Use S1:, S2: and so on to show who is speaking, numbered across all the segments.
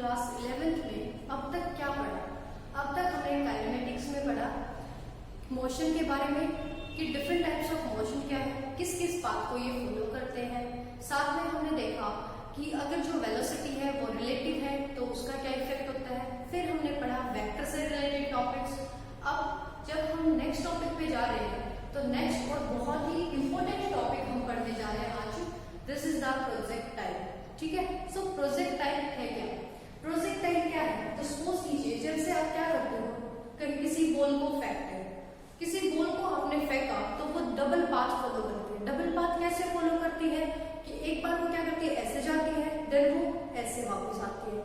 S1: Class 11th में अब तक क्या पढ़ा? अब तक हमने काइनेमेटिक्स में पढ़ा मोशन के बारे में कि डिफरेंट टाइप्स ऑफ मोशन क्या है, किस किस बात को ये फॉलो करते हैं। साथ में हमने देखा कि अगर जो वेलोसिटी है वो रिलेटिव है तो उसका क्या इफेक्ट होता है। फिर हमने पढ़ा वेक्टर से रिलेटेड टॉपिक्स। अब जब हम नेक्स्ट टॉपिक पे जा रहे हैं तो नेक्स्ट और बहुत ही इंपॉर्टेंट टॉपिक हम पढ़ने जा रहे हैं आज, दिस इज द प्रोजेक्टाइल। ठीक है, सो प्रोजेक्टाइल है क्या? प्रोजेक्टाइल क्या है? तो सपोज कीजिए जैसे आप क्या करते हो, कहीं किसी बॉल को फेंकते हैं, किसी बॉल को आपने फेंका तो वो डबल पाथ फॉलो करती है। डबल पाथ कैसे फॉलो करती है कि एक बार वो क्या करती है, ऐसे जाती है, देन वो ऐसे वापस आती है।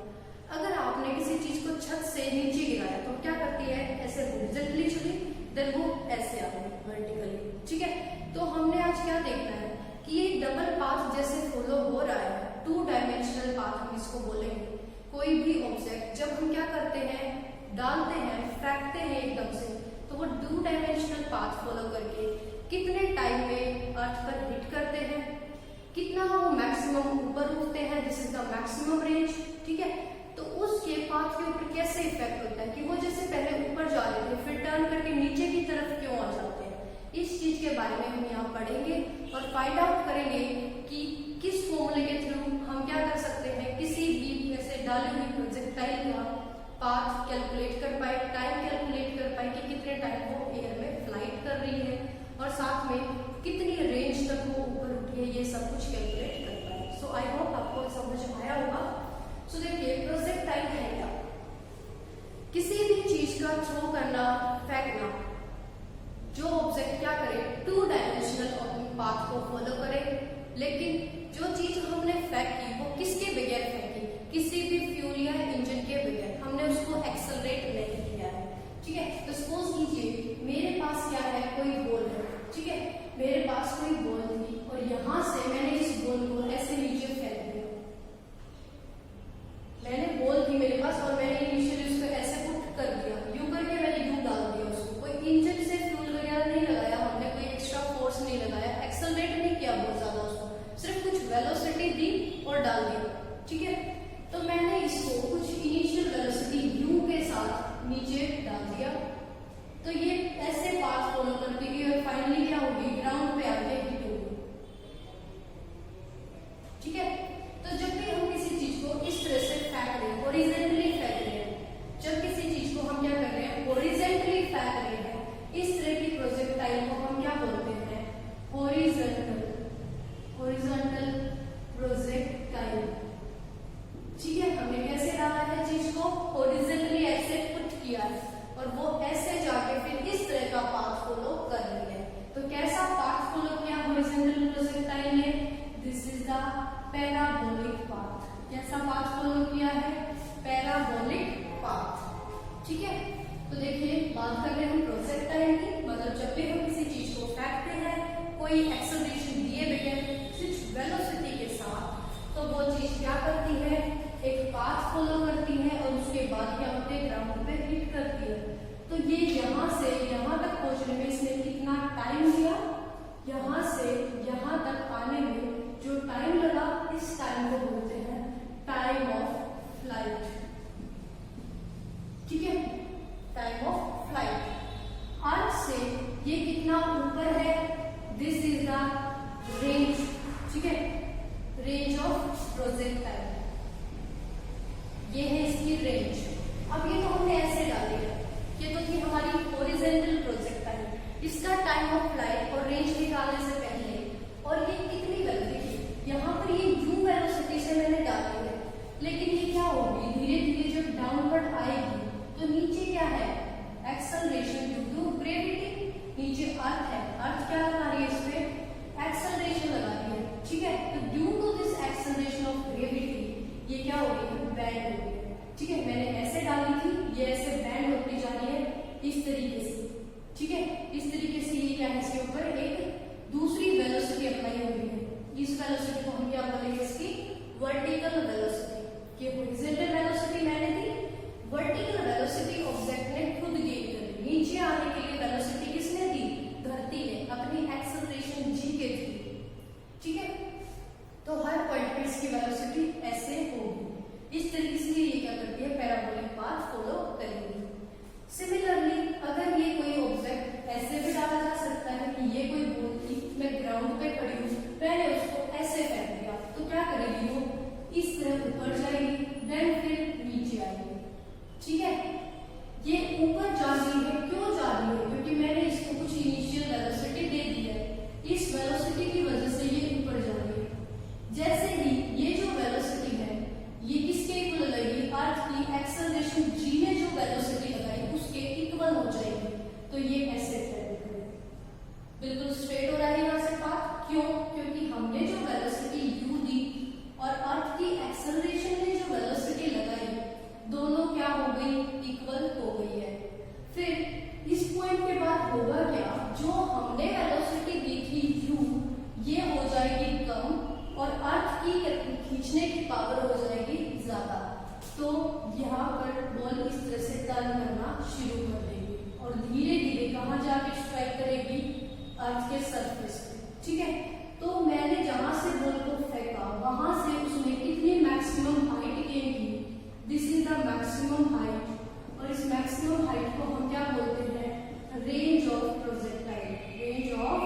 S1: अगर आपने किसी चीज को छत से नीचे गिराया तो क्या करती है, ऐसे हॉरिजॉन्टली चली, देन वो ऐसे आ गई वर्टिकली। ठीक है, तो हमने आज क्या देखना है कि ये डबल पाथ जैसे फॉलो हो रहा है, 2 डायमेंशनल पाथ हम इसको बोलेंगे। कोई भी ऑब्जेक्ट जब हम क्या करते हैं, डालते हैं, फेंकते हैं एकदम से, तो वो 2 डायमेंशनल पाथ फॉलो करके कितने टाइम में अर्थ पर हिट करते हैं, कितना वो मैक्सिमम ऊपर उठते हैं, this is the maximum range. ठीक है, तो उसके पाथ के ऊपर कैसे इफेक्ट होता है कि वो जैसे पहले ऊपर जा रहे थे फिर टर्न करके नीचे की तरफ क्यों आ जाते हैं। इस चीज के बारे में हम यहाँ पढ़ेंगे और फाइंड आउट करेंगे कि किस फॉर्मूले के थ्रू हम क्या कर सकते हैं, किसी भी ऐसे डाली हुई प्रोजेक्टाइल का पाथ कैलकुलेट कर पाए, टाइम कैलकुलेट कर पाए कि कितने टाइम वो एयर में फ्लाइट कर रही है और साथ में कितनी रेंज तक वो ऊपर उठी है, ये सब कुछ कैलकुलेट कर पाए। सो आई होप आपको समझ आया होगा। सो देखिए प्रोजेक्टाइल है क्या? किसी भी चीज का थ्रो करना, फेंकना, जो ऑब्जेक्ट क्या करे, 2 डायमेंशनल पाथ को फॉलो करे। लेकिन जो चीज हमने फेंकी वो किसके बगैर फेंकी, किसी भी फ्यूल या इंजन के बगैर, हमने उसको एक्सेलरेट नहीं किया है। ठीक है, तो सपोज कीजिए मेरे पास क्या है, कोई बॉल है। ठीक है, मेरे पास कोई बॉल थी और यहां से मैंने इस बॉल को ऐसे नीचे फेंक दिया। मैंने बॉल थी मेरे पास और मैंने इनिशियली उसको ऐसे पुट कर दिया, यूं करके मैंने यूं डाल दिया उसको। कोई इंजन से फ्यूल वगैरह नहीं लगाया हमने, कोई एक्स्ट्रा फोर्स नहीं लगाया, एक्सेलरेट नहीं किया बहुत ज्यादा उसको, सिर्फ कुछ वेलोसिटी दी और डाल दिया। ठीक है, तो मैंने इसको कुछ इनिशियल वेलोसिटी u के साथ नीचे डाल दिया, तो ये ऐसे पाथ फॉलो करती गई और फाइनली क्या होगी, ग्राउंड पे आके हिट होगी। ठीक है, तो जब भी हम किसी चीज को इस तरह से फेंक रहे हैं, हॉरिजॉन्टली फेंक रहे हैं, जब किसी चीज को हम क्या कर रहे हैं, हॉरिजॉन्टली फेंक रहे हैं, इस तरह की प्रोजेक्टाइल को हम क्या बोलते हैं, हॉरिजॉन्टल प्रोजेक्टाइल। ठीक है, हमने कैसे डाला है चीज को, हॉरिजॉन्टली ऐसे पुट किया है और वो ऐसे जाके फिर इस तरह का पाथ फॉलो कर रही है। तो कैसा पाथ फॉलो किया हॉरिजॉन्टल प्रोजेक्टाइल ने, this is the parabolic path. कैसा पाथ फॉलो किया है, पैराबोलिक पाथ। ठीक है, तो देखिए बात कर रहे हैं हम प्रोजेक्टाइल की, मतलब जब भी हम किसी चीज को फेंकते हैं कोई एक्सेलरेशन दिए बगैर सिर्फ वेलोसिटी के साथ, तो वो चीज क्या करती है, एक पाथ फॉलो करती है और उसके बाद क्या होते हैं, ग्राउंड पे हिट करती है। तो ये यहाँ से यहाँ तक पहुंचने में इसने कितना टाइम लिया, यहाँ से यहाँ तक आने में जो टाइम लगा, इस टाइम को बोलते हैं टाइम ऑफ फ्लाइट। ठीक है, टाइम ऑफ फ्लाइट। अर्थ से ये कितना ऊपर है, दिस इज द रेंज। ठीक है, रेंज ऑफ प्रोजेक्टाइल, ये है इसकी रेंज। अब ये तो हमने ऐसे डाली है, ये तो थी हमारी हॉरिजॉन्टल प्रोजेक्टाइल, इसका टाइम ऑफ फ्लाइट और रेंज निकालने से पहले, और ये कितनी गलती थी, यहाँ पर ये u वेलोसिटी से मैंने डाली है, लेकिन ये क्या होगी, धीरे धीरे जब डाउनवर्ड आएगी तो नीचे क्या है, एक्सेलरेशन ड्यू टू ग्रेविटी, नीचे अर्थ है, अर्थ क्या लगा रही है, इस पे एक्सेलरेशन लगा रही है। ठीक है, तो due to this acceleration of gravity ये क्या हो रही है, बैंड हो रही है। ठीक है, मैंने ऐसे डाली थी, ये ऐसे बैंड होती जा रही है इस तरीके से। ठीक है, इस तरीके से ये क्या है, इसके ऊपर एक दूसरी वेलोसिटी अप्लाई हो रही है। इस वेलोसिटी को हम क्या बोलेंगे, इसकी वर्टिकल वेलोसिटी। ये हॉरिजॉन्टल वेलोसिटी मैंने दी, वर्टिकल वेलोसिटी ऑब्जेक्ट ने खुद गेन करी। नीचे आने के लिए वेलोसिटी किसने दी, धरती ने, अपनी एक्सेलरेशन g के थ्रू। ठीक है, तो हर पॉइंट पे इसकी वेलोसिटी ऐसे होगी। इस तरीके से ये क्या करती है, पैराबोलिक पाथ फॉलो करेगी। सिमिलरली अगर ये कोई ऑब्जेक्ट ऐसे भी डाला जा सकता है कि ये कोई बॉल थी, मैं ग्राउंड पे खड़ी हूँ, मैंने उसको ऐसे फेंक दिया, तो क्या करेगी वो इस तरह ऊपर जाएगी, देन फिर नीचे आएगी। ठीक है, ये ऊपर जा रही है, क्यों जा रही है, क्योंकि मैंने इसको कुछ इनिशियल वेलोसिटी दे दी है, इस वेलोसिटी की वजह से ये ऊपर जा रही है। जैसे ही ये जो वेलोसिटी है ये किसके इक्वल लगेगी, अर्थ की एक्सेलरेशन g ने जो वेलोसिटी लगाई उसके इक्वल हो जाएगी, तो ये ऐसे ट्रेवल करेगी। बिल्कुल स्ट्रेट हो रहा है यहाँ से पाथ, क्यों, क्योंकि हमने जो वेलोसिटी u दी और अर्थ की एक्सेलरेशन ने जो वेलोसिटी लगाई दोनों क्या हो गई, इक्वल हो गई है। फिर इस पॉइंट के बाद होगा क्या, जो हमने वेलोसिटी दी थी u ये हो जाएगी कम और अर्थ की खींचने की पावर हो जाएगी ज्यादा, तो यहाँ पर बॉल इस तरह से टर्न करना शुरू कर देगी और धीरे धीरे कहाँ जाके स्ट्राइक करेगी, अर्थ के सरफेस पे। ठीक है, तो मैंने जहां से बॉल को फेंका वहां से उसने कितनी मैक्सिमम हाइट गेन की, this is the maximum height, और इस मैक्सिमम हाइट को हम क्या बोलते हैं, range of projectile, range of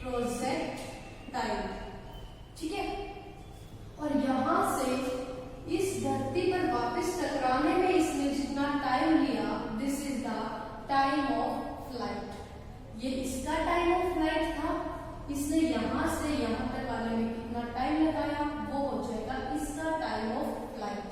S1: projectile. ठीक है, और यहां से इस धरती पर वापस टकराने में इसने जितना टाइम लिया, this is the time of flight. ये इसका टाइम ऑफ फ्लाइट था, इसने यहां से यहां तक आने में कितना टाइम लगाया, वो हो जाएगा इसका टाइम ऑफ फ्लाइट।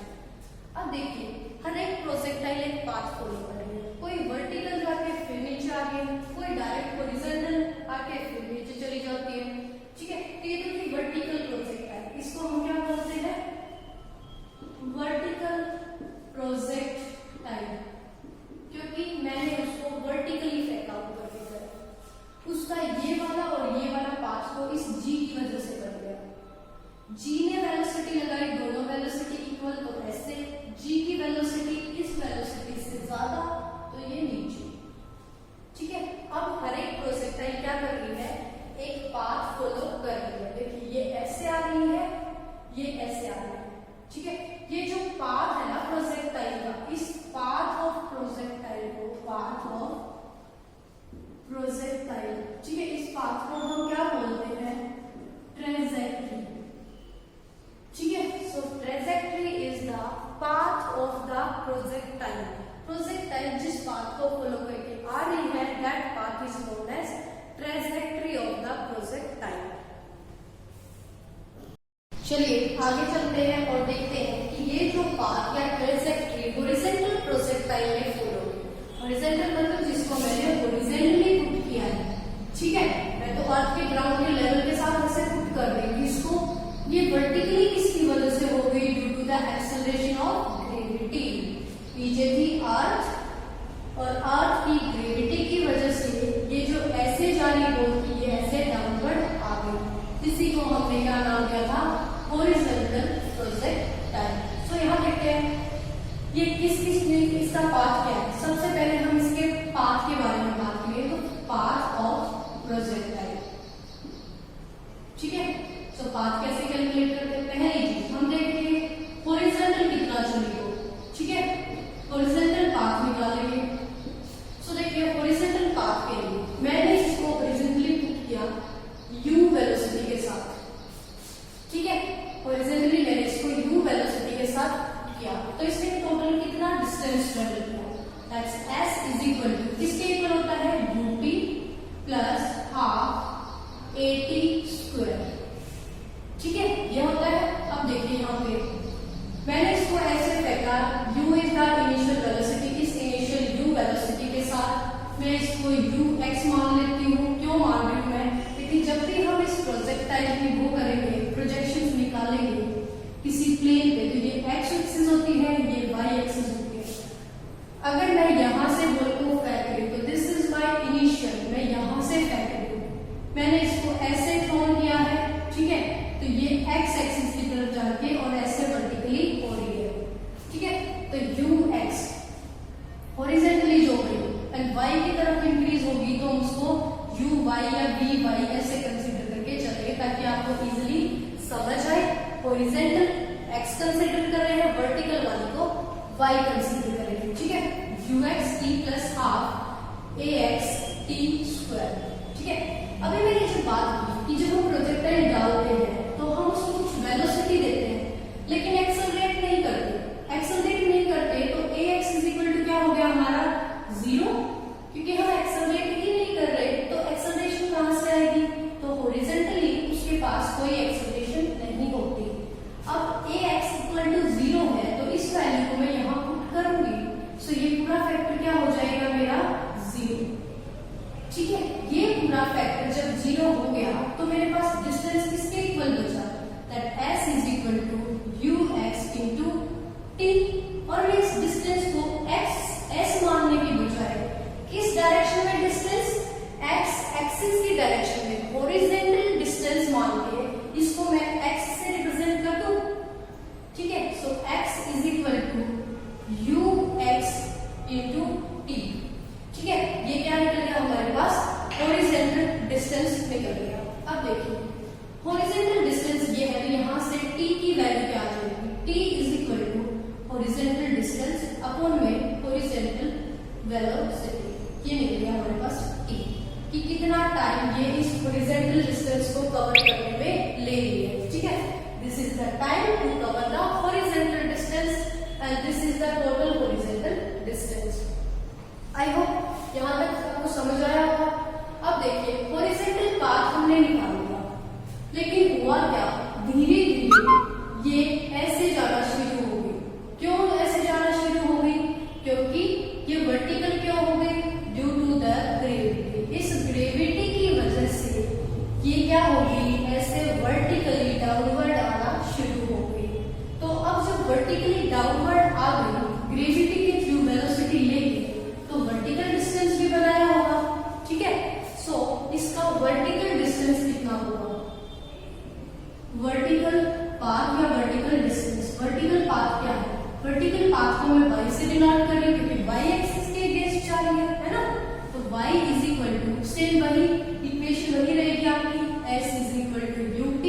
S1: अब देखिए हर एक प्रोजेक्टाइल एक पाथ फॉलो कर रही है, कोई वर्टिकल जाके फिर नीचे आ गई, कोई डायरेक्ट हॉरिजॉन्टल आके फिर नीचे चली जाती है। ठीक है, तो ये देखिए वर्टिकल प्रोजेक्टाइल, इसको हम क्या बोलते हैं, वर्टिकल प्रोजेक्टाइल, क्योंकि मैंने उसको वर्टिकली फेंका ऊपर की तरफ। उसका ये वाला और ये वाला पाथ को इस g की वजह से बन गया, g ने वेलोसिटी लगाई, दोनों वेलोसिटी इक्वल, तो ऐसे g की वेलोसिटी इस वेलोसिटी से ज्यादा, तो ये नीचे। ठीक है, अब हर एक प्रोजेक्टाइल क्या कर रही है, एक पाथ फॉलो कर रही है। देखिए ये ऐसे आ रही है, ये ऐसे आ रही है। ठीक है, ये जो पाथ है ना प्रोजेक्टाइल का, इस पाथ ऑफ प्रोजेक्टाइल को, पाथ ऑफ प्रोजेक्टाइल, ठीक है, इस पाथ को हम क्या बोलते हैं, ट्रेजेक्टरी। ठीक है, so trajectory is the path of the projectile. Projectile जिस पाथ को फॉलो करके आ रही है, that path is known as trajectory of the projectile. चलिए आगे चलते हैं और देखते हैं कि ये जो पाथ या ट्रेजेक्टरी हॉरिजॉन्टल प्रोजेक्टाइल ने फॉलो की। हॉरिजॉन्टल मतलब जिसको मैंने हॉरिजॉन्टली पुट किया है। ठीक है, मैं तो अर्थ के ग्राउंड के लेवल के साथ ऐसे पुट कर रही हूँ इसको, ये वर्टिकली किसकी वजह से हो गई, due to the acceleration of gravity. पीछे थी अर्थ और अर्थ की ग्रेविटी की वजह से ये जो ऐसे जाने होती है ऐसे डाउनवर्ड आ गई, इसी को हमने क्या नाम दिया था, हॉरिजॉन्टल प्रोजेक्टाइल। सो यहाँ देखते हैं ये किस इसका पाथ क्या है। सबसे पहले हम इसके पाथ के बारे में बात करें, तो पाथ ऑफ प्रोजेक्टाइल। ठीक है, सो पाथ कैसे कैलकुलेट करते हैं, पहली चीज हम देखेंगे हॉरिजॉन्टल कितना चली हो। ठीक है, हॉरिजॉन्टल पाथ निकालेंगे। सो देखिए हॉरिजॉन्टल पाथ के लिए मैंने इसको हॉरिजॉन्टली पुट किया u वेलोसिटी के साथ। ठीक है, हॉरिजॉन्टली मैंने इसको u वेलोसिटी के साथ किया, तो इसने टोटल कितना डिस्टेंस ट्रेवल किया, that's s is equal to किसके इक्वल होता है, ut plus half at square. ठीक है, ये होता है। अब देखिए यहाँ पे मैंने इसको ऐसे फेंका, u is the initial velocity, इस इनिशियल u वेलोसिटी के साथ मैं इसको ux मान लेती हूँ। क्यों मान रही हूँ मैं, क्योंकि जब भी हम इस प्रोजेक्टाइल की वो करेंगे, प्रोजेक्शंस निकालेंगे किसी प्लेन पे, तो ये x एक्सिस होती है, ये y एक्सिस होती है। अगर मैं यहाँ से बॉल को फेंक रही हूँ तो दिस इज माय इनिशियल, मैं यहाँ से फेंक रही हूँ, मैंने इसको ऐसे थ्रोन किया है। ठीक है, तो ये x एक्सिस की तरफ जाके और ऐसे वर्टिकली हो रही है। ठीक है, तो ux हॉरिजॉन्टली जो गई एंड y की तरफ इंक्रीज होगी, तो हम उसको uy या vy ऐसे कंसीडर करके चलेंगे ताकि आपको इजीली समझ आए। हॉरिजॉन्टल x कंसीडर कर रहे हैं, वाली को y कंसीडर करेंगे, ठीक है। ux t plus half ax t square, ठीक है। अभी मैंने ये बात की कि जब हम प्रोजेक्टाइल डालते हैं तो हम उसको कुछ वेलोसिटी देते हैं, लेकिन एक्सेलरेट नहीं करते। एक्सेलरेट नहीं करते तो ax इज इक्वल टू क्या हो गया हमारा 0, क्योंकि हम एक्सेलरेट ही नहीं कर रहे तो एक्सेलरेशन कहां से आएगी? तो हॉरिजॉन्टली उसके पास कोई एक्सेलरेशन नहीं होती। अब ax इक्वल टू 0 है तो इस वैल्यू को मैं यहां पुट करूंगी, सो ये पूरा फैक्टर क्या हो जाएगा मेरा 0, ठीक है। ये पूरा फैक्टर जब 0 हो गया तो मेरे पास डिस्टेंस किसके इक्वल बचा? That s is equal to ux into t, और मैं इस डिस्टेंस को s मानने की बजाय किस डायरेक्शन में डिस्टेंस? x एक्सिस की डायरेक्शन में हॉरिजॉन्टल डिस्टेंस मान के इसको मैं x से रिप्रेजेंट कर दूं, ठीक है। So x is equal to ux into t, ठीक है। ये क्या निकल गया हमारे पास? हॉरिजॉन्टल डिस्टेंस निकल गया। अब देखिए हॉरिजॉन्टल डिस्टेंस ये है, तो यहां से t की वैल्यू क्या आ जाएगी? t is equal to horizontal distance upon में हॉरिजॉन्टल वेलोसिटी, ये निकल गया हमारे पास t, कि कितना टाइम ये इस हॉरिजॉन्टल डिस्टेंस को कवर करने में ले लिया, ठीक है। This is the time to cover the horizontal distance and this is the total horizontal distance. I hope यहाँ तक आपको समझ आया होगा। अब देखिए हॉरिजॉन्टल पाथ हमने निकाल लिया, लेकिन हुआ क्या? धीरे धीरे ये ऐसे जाना शुरू हो गई। क्यों ऐसे जाना शुरू हो गई? क्योंकि ये वर्टिकल क्यों हो गई? Due to the gravity. इस ग्रेविटी की वजह से ये क्या होगी? ऐसे वर्टिकली डाउनवर्ड आना शुरू हो गई। तो अब जब वर्टिकली डाउनवर्ड आ गई ग्रेविटी के थ्रू वेलोसिटी लेके, तो वर्टिकल डिस्टेंस भी बनाया होगा, ठीक है। सो इसका वर्टिकल डिस्टेंस कितना होगा? वर्टिकल पाथ या वर्टिकल डिस्टेंस? वर्टिकल पाथ क्या है? वर्टिकल पाथ को मैं y से डिनोट कर रही हूं क्योंकि y एक्सिस के अगेंस्ट जा रही है ना। तो y is equal to same वही इक्वेशन वही रहेगी आपकी, s is equal to ut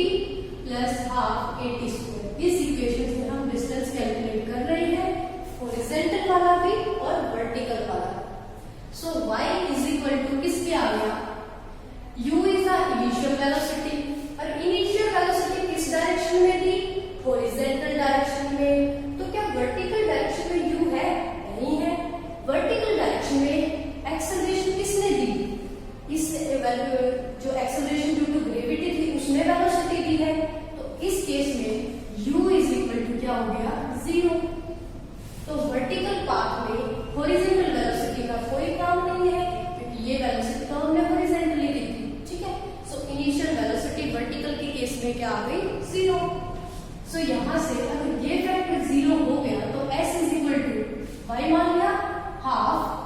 S1: plus half at square. इस इक्वेशन से हम डिस्टेंस कैलकुलेट कर रहे हैं, हॉरिजॉन्टल वाला भी और वर्टिकल वाला। सो y इज इक्वल टू किसके आ गया? u is the initial velocity, और इनिशियल वेलोसिटी किस डायरेक्शन में थी? हॉरिजॉन्टल डायरेक्शन में। तो क्या वर्टिकल डायरेक्शन में u है? नहीं है। वर्टिकल डायरेक्शन में एक्सेलरेशन किसने दी? इस वैल्यू जो एक्सेलरेशन ड्यू टू ग्रेविटी थी उसने वेलोसिटी दी है। तो इस केस में u इज इक्वल टू क्या हो गया? 0। तो वर्टिकल पाथ में हॉरिजॉन्टल वेलोसिटी का कोई काम नहीं है, क्योंकि ये वेलोसिटी तो हमने हॉरिजॉन्टली दी थी, ठीक है। सो इनिशियल वेलोसिटी वर्टिकल के केस में क्या आ गई? 0। सो यहाँ से अगर ये फैक्टर 0 हो गया तो s is equal to y मान लिया हाफ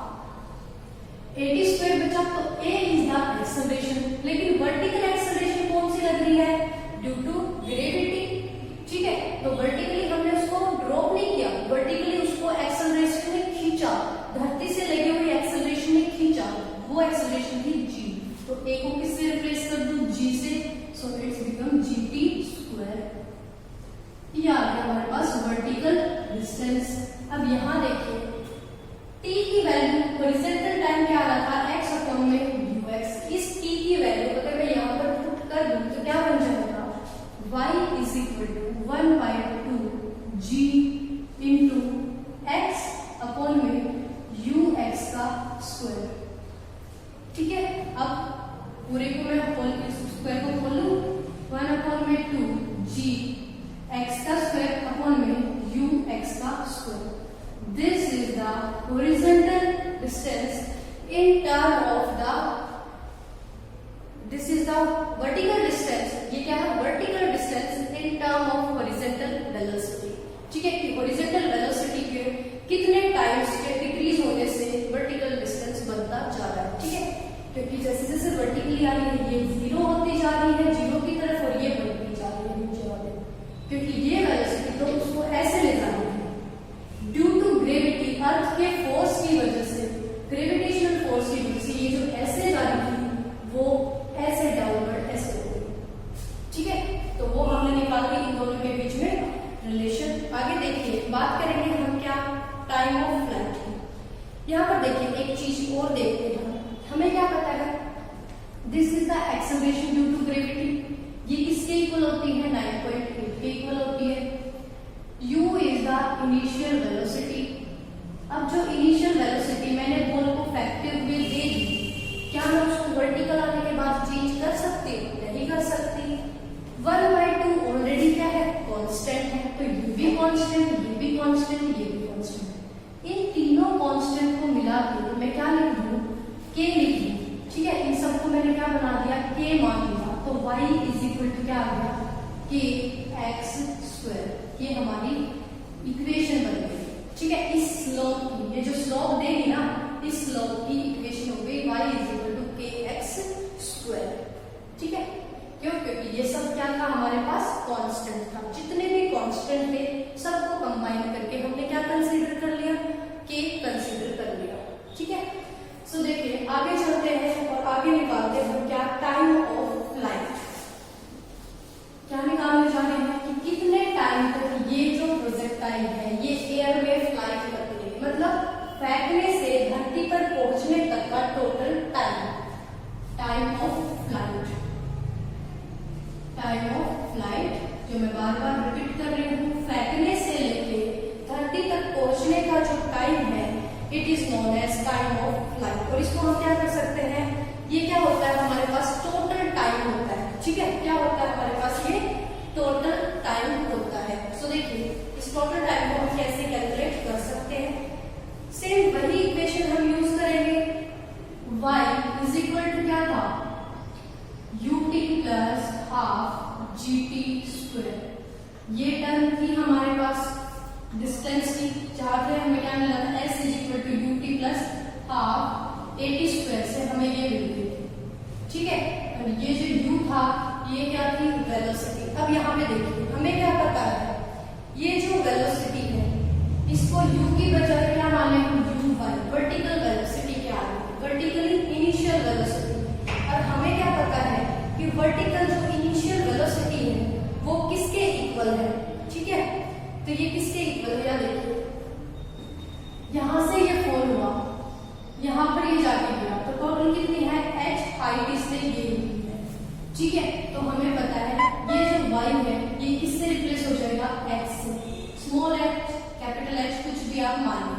S1: at स्क्वायर बचा, तो a इज द एक्सेलरेशन। लेकिन वर्टिकल एक्सेलरेशन कौन सी लग रही है? ड्यू टू ग्रेविटी, ठीक है। तो वर्टिकली हमने उसको ड्रॉप नहीं किया, वर्टिकली उसको एक्सेलरेशन ने खींचा, धरती से लगी हुई एक्सेलरेशन ने खींचा, वो एक्सेलरेशन थी g। तो a को किससे रिप्लेस कर दूं? g से। So it's become gt square. ये आ गया हमारे पास वर्टिकल डिस्टेंस। अब यहाँ देखिए t की वैल्यू हॉरिजॉन्टल टाइम क्या आ रहा था? x अपॉन में ux। इस t की वैल्यू अगर मैं यहाँ पर पुट कर दूं तो क्या बन जाएगा? y is equal to 1/2 g into x upon में ux का स्क्वायर, ठीक है। अब पूरे को मैं स्क्वायर को खोलूं, 1/2 g x का स्क्वायर अपॉन में ux का square. This is the horizontal distance in term of the, this is the vertical distance. ये क्या है? Vertical distance in term of horizontal velocity, ठीक है। कि हॉरिजॉन्टल वेलोसिटी के कितने टाइम्स के डिक्रीज होने से वर्टिकल डिस्टेंस बनता जा रहा है, ठीक है। क्योंकि जैसे जैसे वर्टिकली आ रही है ये 0 होती जा रही है 0 की तरफ, और ये बढ़ती जा रही है नीचे वाले, क्योंकि ये वेलोसिटी तो उसको ऐसे ले जानी है ड्यू टू ग्रेविटी, अर्थ के फोर्स की वजह से, ग्रेविटेशनल फोर्स की वजह से ये जो ऐसे जा रही थी वो ऐसे डाउनवर्ड ऐसे हो गई, ठीक है। तो वो हमने निकाल दी इन दोनों के बीच में रिलेशन। आगे देखिए, बात करेंगे हम क्या, टाइम ऑफ फ्लाइट की। यहाँ पर देखिए एक चीज और देखते हैं, हमें क्या पता है, this is the acceleration due to gravity, ये किसके इक्वल होती है, 9.8 के इक्वल होती है। u is the initial velocity. अब जो इनिशियल वेलोसिटी मैंने बॉल को फेंकते हुए दे दी, क्या मैं उसको वर्टिकल आने के बाद चेंज कर सकती हूँ, नहीं कर सकती। 1/2 ऑलरेडी क्या है, कांस्टेंट है, तो ये भी कांस्टेंट, ये भी कांस्टेंट, ये भी कांस्टेंट। इन तीनों कांस्टेंट को मिला के मैं क्या लिख दूँ, k लिख दूँ। ठीक है, इन सबको मैंने क्या बना दिया, k मान लिया, तो y इज इक्वल टू क्या आ गया, kx²। ये हमारी इक्वेशन बन गई। ठीक है, इस स्लोप की, ये जो स्लोप देगी ना, इस स्लोप की इक्वेशन हो गई y is equal to kx²। ठीक है, क्यों, क्योंकि ये सब क्या था, हमारे पास कांस्टेंट था। जितने भी कांस्टेंट थे सबको कंबाइन करके हमने क्या कंसीडर कर लिया, k कंसीडर कर लिया। ठीक है, सो देखिए आगे चलते हैं और आगे निकालते हैं क्या, टाइम ऑफ फ्लाइट। क्या निकालने जा रहे हैं कि कितने टाइम तक ये जो प्रोजेक्टाइल है ये एयर में फ्लाइट करती है, मतलब फेंकने से धरती पर पहुंचने तक का total time, time of flight. Time of flight जो मैं बार बार रिपीट कर रही हूँ, फेंकने से लेके धरती तक पहुंचने का जो टाइम है, it is known as time of flight. और इसको हम क्या कर सकते हैं, ये क्या होता है, हमारे पास टोटल टाइम होता है। ठीक है, क्या होता है हमारे पास, ये टोटल टाइम होता है। सो देखिए इस टोटल टाइम को हम कैसे कैलकुलेट कर सकते हैं, सेम वही इक्वेशन हम यूज करेंगे। y इज इक्वल टू क्या था, ut प्लस हाफ gt²। ये टर्म थी हमारे पास डिस्टेंस की, जहां पे हमें क्या मिला था, s is equal to ut plus half 80² से हमें ये मिल गई थी। ठीक है, और ये जो u था ये क्या थी, वेलोसिटी। अब यहाँ पे देखिए हमें क्या पता है, ये जो वेलोसिटी है इसको u की बजाय क्या माने हम, uy, वर्टिकल वेलोसिटी क्या है, वर्टिकली इनिशियल वेलोसिटी। और हमें क्या पता है कि वर्टिकल जो इनिशियल वेलोसिटी है वो किसके इक्वल है। ठीक है, तो ये किसके इक्वल है, देखिए यहां से ये फॉल हुआ, यहां पर ये जाके गिरा, तो टोटल कितनी है, h हाइट इससे ये हुई है। ठीक है, तो हमें पता है ये जो y है ये किससे रिप्लेस हो जाएगा, h से। स्मॉल h, कैपिटल H, कुछ भी आप मानिए।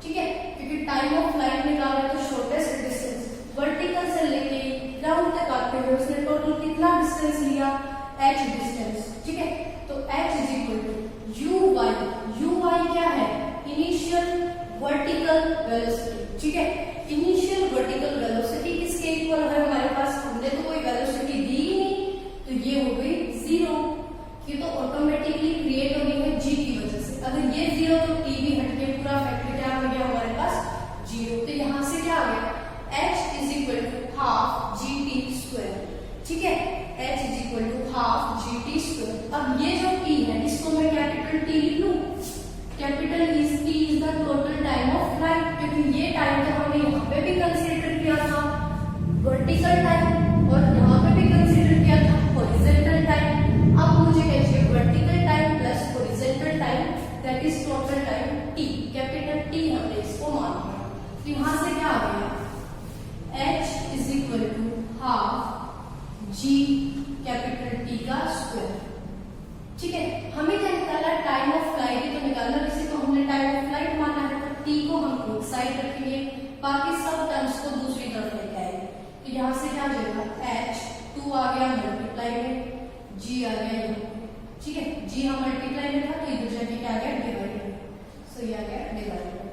S1: ठीक है, क्योंकि टाइम ऑफ फ्लाइट निकाल रहे तो शॉर्टेस्ट डिस्टेंस वर्टिकल से लेके ग्राउंड तक आते हुए उसने टोटल कितना डिस्टेंस लिया, h डिस्टेंस। ठीक है, तो h is equal to uy क्या है, इनिशियल वर्टिकल वेलोसिटी। ठीक है, इनिशियल वर्टिकल वेलोसिटी किसके इक्वल है हमारे पास, हमने तो कोई वेलोसिटी दी ही नहीं, तो ये हो गई 0। ये तो ऑटोमेटिकली क्रिएट हो गई है g की वजह से। अगर ये 0 तो t भी हटके पूरा फैक्टर क्या हो गया हमारे पास 0। तो यहाँ से क्या आ गया, h is equal to half gt²। ठीक है, h is equal to half gt²। अब ये जो t है इसको मैं कैपिटल T लिख लूं, capital T is the total time of flight, क्योंकि ये टाइम तो हमने यहाँ पे भी कंसीडर किया था वर्टिकल टाइम और यहाँ पे भी कंसीडर किया था हॉरिजॉन्टल टाइम। अब मुझे कहिए vertical time plus horizontal time, that is total time T, capital T हमने इसको मान लिया। तो यहाँ से क्या आ गया, h is equal to half g capital T का स्क्वायर। ठीक है, हमें क्या निकालना, टाइम ऑफ फ्लाइट ही तो निकालना, किसी को हमने टाइम ऑफ फ्लाइट माना है, तो t को हम एक साइड रखेंगे, बाकी सब टर्म्स को दूसरी तरफ लेके आएंगे। तो यहाँ से क्या आ जाएगा, h 2 आ गया मल्टीप्लाई में, g आ गया यहाँ। ठीक है, g हम मल्टीप्लाई में था तो इधर जाके क्या आ गया, डिवाइड में। सो ये आ गया डिवाइड में,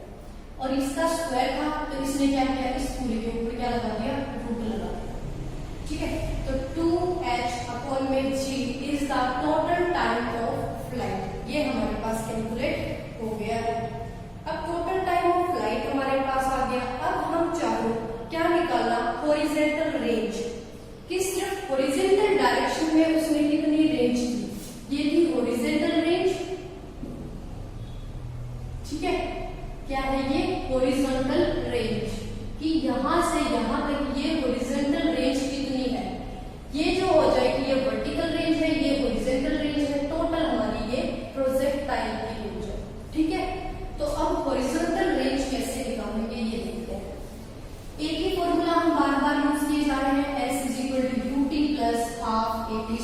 S1: और इसका स्क्वायर था तो इसने क्या किया, इस पूरे के ऊपर क्या लगा दिया, रूट लगा दिया। ठीक है, तो 2h अपॉन में g is the total time of flight. ये हमारे पास कैलकुलेट हो गया है। अब टोटल टाइम ऑफ फ्लाइट हमारे पास आ गया। अब हम चाहो क्या निकालना, हॉरिजॉन्टल रेंज, कि सिर्फ हॉरिजॉन्टल डायरेक्शन में उसने कितनी रेंज दी, ये थी हॉरिजॉन्टल रेंज। ठीक है, क्या है ये, हॉरिजॉन्टल रेंज, कि यहां से यहां तक ये हॉरिजॉन्टल रेंज कितनी है, ये जो हो जाएगी ये वर्टिकल रेंज है, ये हॉरिजॉन्टल रेंज है, टोटल हमारी ये प्रोजेक्टाइल की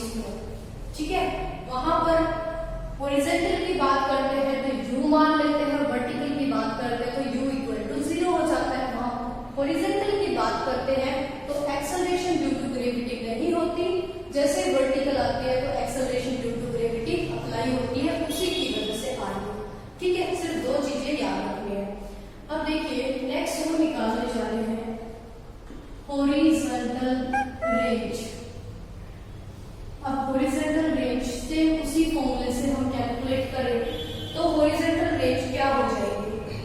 S1: स्क्वायर। ठीक है, वहां पर हॉरिजॉन्टल की बात करते हैं तो u मान लेते हैं, वर्टिकल की बात करते हैं तो u इक्वल टू 0 हो जाता है। वहां हॉरिजॉन्टल की बात करते हैं तो एक्सेलरेशन ड्यू टू ग्रेविटी नहीं होती, जैसे वर्टिकल आती है तो acceleration due to gravity apply होती है, उसी की वजह से आ रही है। ठीक है, सिर्फ दो चीजें याद रखनी है। अब देखिए नेक्स्ट हम निकालने जा रहे हैं हॉरिजॉन्टल रेंज। अब हॉरिजॉन्टल रेंज से उसी फॉर्मूले से हम कैलकुलेट करें तो हॉरिजॉन्टल रेंज क्या हो जाएगी?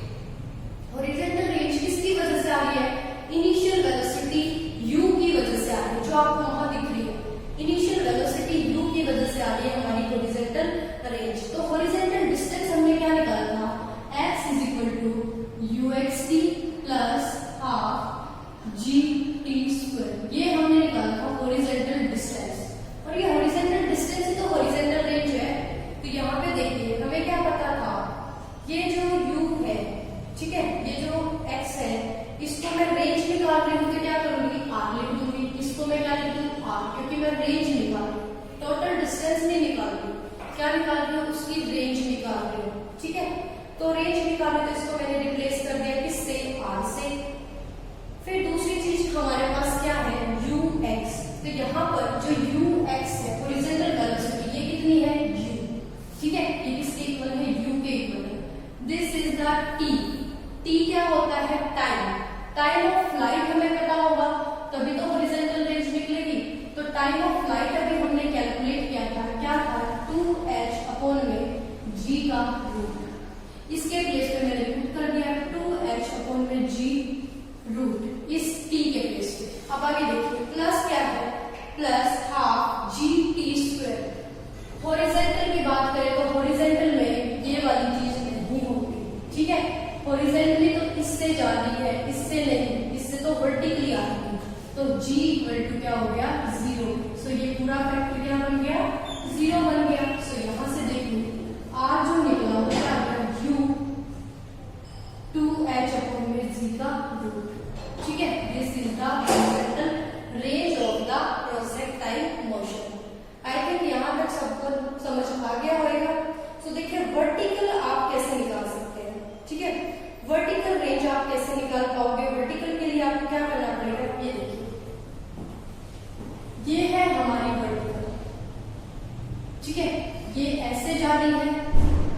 S1: हॉरिजॉन्टल रेंज किसकी वजह से आ रही है? इनिशियल वेलोसिटी u की वजह से आ रही है, जो आपको वहां दिख रही है। इनिशियल वेलोसिटी u की वजह से आ रही है हमारी हॉरिजॉन्टल रेंज। तो हॉरिजॉन्टल डिस्टेंस हमने क्या निकालना था? x is equal to uxt plus half gt square, ये हमने निकाला था हॉरिजॉन्टल डिस्टेंस। और ये हॉरिजॉन्टल डिस्टेंस ही तो हॉरिजॉन्टल रेंज है। तो यहाँ पे देखिए हमें क्या पता था, ये जो u है, ठीक है, ये जो x है, इसको मैं रेंज निकाल रही हूँ तो क्या करूंगी? r लिख दूंगी। इसको मैं क्या लिख दूँ? r, क्योंकि मैं रेंज निकाल रही हूँ, टोटल डिस्टेंस नहीं निकाल रही, क्या निकाल रही हूँ? उसकी रेंज निकाल रही हूँ। ठीक है, तो रेंज निकाली तो इसको मैंने रिप्लेस कर दिया किससे? r से। फिर दूसरी चीज हमारे पास क्या है? ux। तो यहाँ पर जो ux है हॉरिजॉन्टल वेलोसिटी, ये कितनी है? u। ठीक है, ये किसके इक्वल है? u के इक्वल है। This is the t। t क्या होता है? टाइम। टाइम ऑफ फ्लाइट हमें पता होगा, तभी तो हॉरिजॉन्टल रेंज निकलेगी। तो टाइम ऑफ फ्लाइट अभी हमने कैलकुलेट किया था, क्या था? 2h अपॉन में g का रूट। इसके प्लेस पे मैंने रूट कर दिया 2h अपॉन में g रूट, इस t के प्लेस पे। अब आगे देखिए प्लस क्या है? Plus half gt square. Horizontal की बात करें तो हॉरिजॉन्टल में ये वाली चीज नहीं होगी। ठीक है, हॉरिजॉन्टली तो इससे जा रही है, इससे नहीं, इससे तो वर्टिकली आ रही है। तो g इक्वल टू क्या हो गया? 0। सो ये पूरा फैक्टर क्या बन गया? 0 बन गया। सो यहां से देखिए r जो निकला वो क्या आ गया? u 2h अपॉन में g का रूट। ठीक है, this is the horizontal range of the projectile motion. I think यहाँ तक सबको समझ आ गया होगा। सो देखिए वर्टिकल आप कैसे निकाल सकते हैं। ठीक है, वर्टिकल रेंज आप कैसे निकाल पाओगे? वर्टिकल के लिए आपको क्या करना पड़ेगा? ये देखिए, ये है हमारी वर्टिकल। ठीक है, ये ऐसे जा रही है,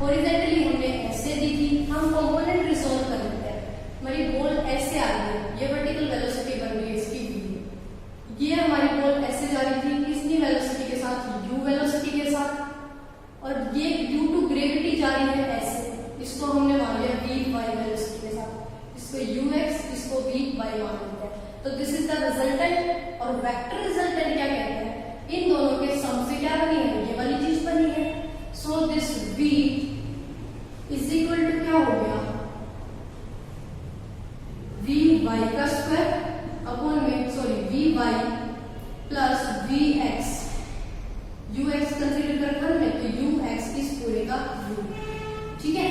S1: हॉरिजॉन्टली हमने ऐसे दी थी। हम कंपोनेंट रिजॉल्व कर लेते हैं। हमारी बॉल ऐसे आ रही है, ये वर्टिकल वेलोसिटी बन रही है इसकी v। ये हमारी बॉल ऐसे जा रही थी, किसकी वेलोसिटी के साथ? u वेलोसिटी के साथ। और ये ड्यू टू ग्रेविटी जा रही है ऐसे, इसको हमने मान लिया v y वेलोसिटी के साथ। इसको ux, इसको v y मान लेते हैं। तो दिस इज द रिजल्टेंट। और वेक्टर रिजल्टेंट क्या कहते हैं? इन दोनों के सम से क्या बनी है? ये वाली चीज बनी है। So this v is equal to क्या हो गया? v y का स्क्वायर अपॉन में v y plus v x। ux consider कर घर में तो ux इस पूरे का रूट। ठीक है,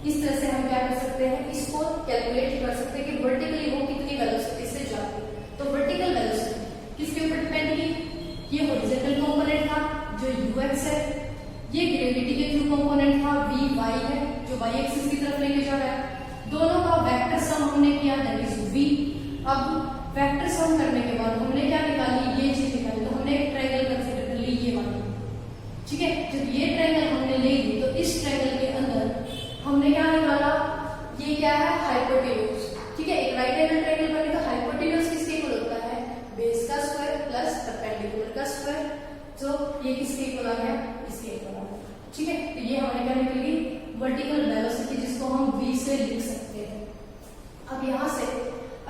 S1: इस तरह से हम क्या कर सकते हैं? इसको कैलकुलेट कर सकते हैं कि वर्टिकली वो कितनी वेलोसिटी से जाती है। तो वर्टिकल वेलोसिटी किसके ऊपर डिपेंड की? ये हॉरिजॉन्टल कंपोनेंट था जो ux है, ये ग्रेविटी के थ्रू कंपोनेंट था v y है जो y एक्सिस की तरफ लेके जा रहा है। दोनों का वेक्टर सम हमने किया, दैट इज v। अब वेक्टर सम करने के बाद हमने क्या निकाली? ये चीज निकाली। तो हमने एक ट्रायंगल कंसीडर कर ली, ये वाली। ठीक है, जब ये ट्रायंगल हमने ले ली तो इस ट्रायंगल के अंदर हमने क्या निकाला? ये क्या है? हाइपोटेन्यूज। ठीक है, एक राइट एंगल ट्रायंगल बने तो हाइपोटेन्यूज किसके इक्वल होता है? बेस का स्क्वायर प्लस परपेंडिकुलर का स्क्वायर। जो ये किसके इक्वल आ गया? इसके इक्वल आ गया। ठीक है, तो ये हमारे क्या निकलेगी? वर्टिकल वेलोसिटी, जिसको हम v से लिख सकते हैं। अब यहाँ से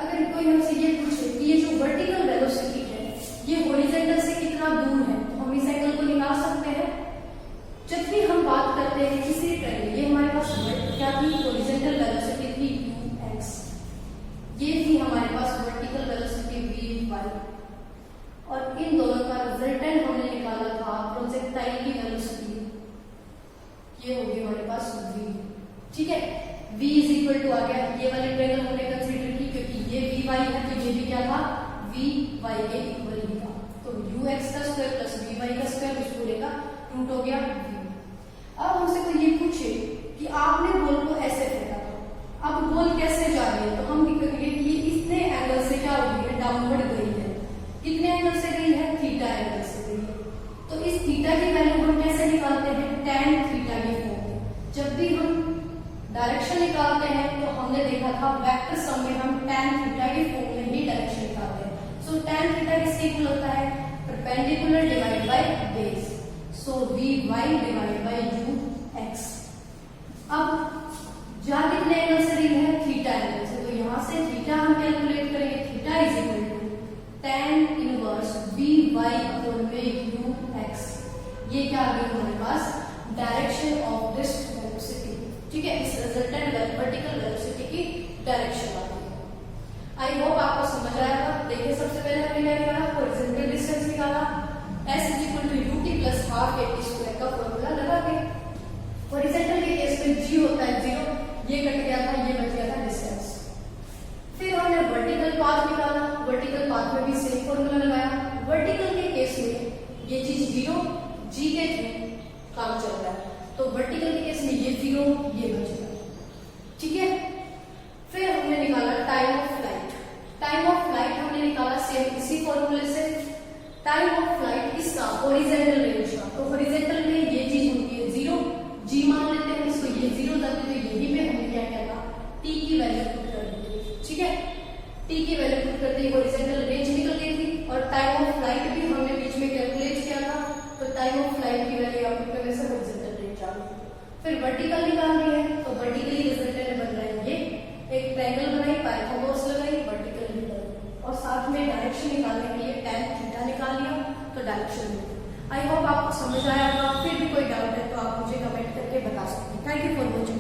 S1: अगर कोई हमसे ये पूछे कि ये जो वर्टिकल वेलोसिटी है ये हॉरिजॉन्टल से कितना दूर है, तो हम इस एंगल को निकाल सकते हैं। जब भी हम बात करते हैं किसी ट्रायंगल, ये हमारे पास क्या थी? हॉरिजॉन्टल वेलोसिटी थी ux, ये थी हमारे पास वर्टिकल वेलोसिटी v y। और इन दोनों का रिजल्टेंट हमने निकाला था प्रोजेक्टाइल की वेलोसिटी, ये होगी हमारे पास v। ठीक है, v इज इक्वल टू आ गया, ये वाली ट्रायंगल हमने कंसीडर की क्योंकि ये v y है तो ये भी क्या था? v y के इक्वल ही था। तो ux का स्क्वायर प्लस v वाई का स्क्वायर, उस पूरे का रूट हो गया v। अब हमसे कोई ये पूछे कि आपने बॉल को ऐसे फेंका था, अब बॉल कैसे जा रही है, तो हम लिखेंगे कि इतने एंगल से क्या हो गई है, डाउनवर्ड गई है। कितने एंगल से गई है, थीटा एंगल से गई है। तो इस थीटा की वैल्यू हम कैसे निकालते हैं, tan थीटा के फॉर्म में। जब भी हम डायरेक्शन निकालते हैं तो हमने देखा था वेक्टर सम में हम tan थीटा के फॉर्म में ही डायरेक्शन निकालते हैं। सो tan थीटा किसके इक्वल होता है, perpendicular divide by base. So vy divide by ux। अब जा कितने एंगल से रही है, थीटा एंगल से, तो यहाँ से थीटा हम कैलकुलेट करेंगे, theta is equal to tan inverse vy upon में ux। ये क्या आ गई हमारे पास, डायरेक्शन ऑफ दिस वेलोसिटी। ठीक है, इस रिजल्टेंट वर्टिकल वेलोसिटी की डायरेक्शन आ गई। आई होप आपको समझ आया होगा। देखिए सबसे पहले हमने क्या निकाला, हॉरिजॉन्टल डिस्टेंस निकाला, s is equal to ut plus half at square का फॉर्मूला लगा के। हॉरिजॉन्टल के केस में g होता है 0, ये कट गया था, ये बच गया था डिस्टेंस। फिर हमने वर्टिकल पाथ निकाला, वर्टिकल पाथ में भी सेम फॉर्मूला लगाया। वर्टिकल के केस में ये चीज 0, g के थ्रू काम चल रहा है, तो वर्टिकल के केस में ये 0, ये बच गया। ठीक है, फिर हमने निकाला time of flight. Time of flight हमने निकाला सेम इसी फॉर्मूले से। टाइम ऑफ फ्लाइट किसका, हॉरिजॉन्टल रेंज का। तो हॉरिजॉन्टल में ये चीज होती है 0, g मान लेते हैं इसको, ये 0 तक, तो यही पे हमने क्या किया था, t की वैल्यू पुट कर दी थी। ठीक है, t की वैल्यू पुट करते ही हॉरिजॉन्टल रेंज निकल गई थी, और टाइम ऑफ फ्लाइट भी हमने बीच में कैलकुलेट किया था, तो टाइम ऑफ फ्लाइट की वैल्यू आप पुट करने से हॉरिजॉन्टल रेंज आ गई। फिर वर्टिकल निकालनी है, तो वर्टिकली रिजल्टेंट बन रहा है ये, एक ट्रायंगल बनाई, पाइथागोरस लगाई, वर्टिकल निकाली, और साथ में डायरेक्शन निकालने के लिए tan थीटा निकाल लिया, तो डायरेक्शन मिल गई। आई होप आपको समझ आया होगा। फिर भी कोई डाउट है तो आप मुझे कमेंट करके बता सकते हैं। Thank you for watching.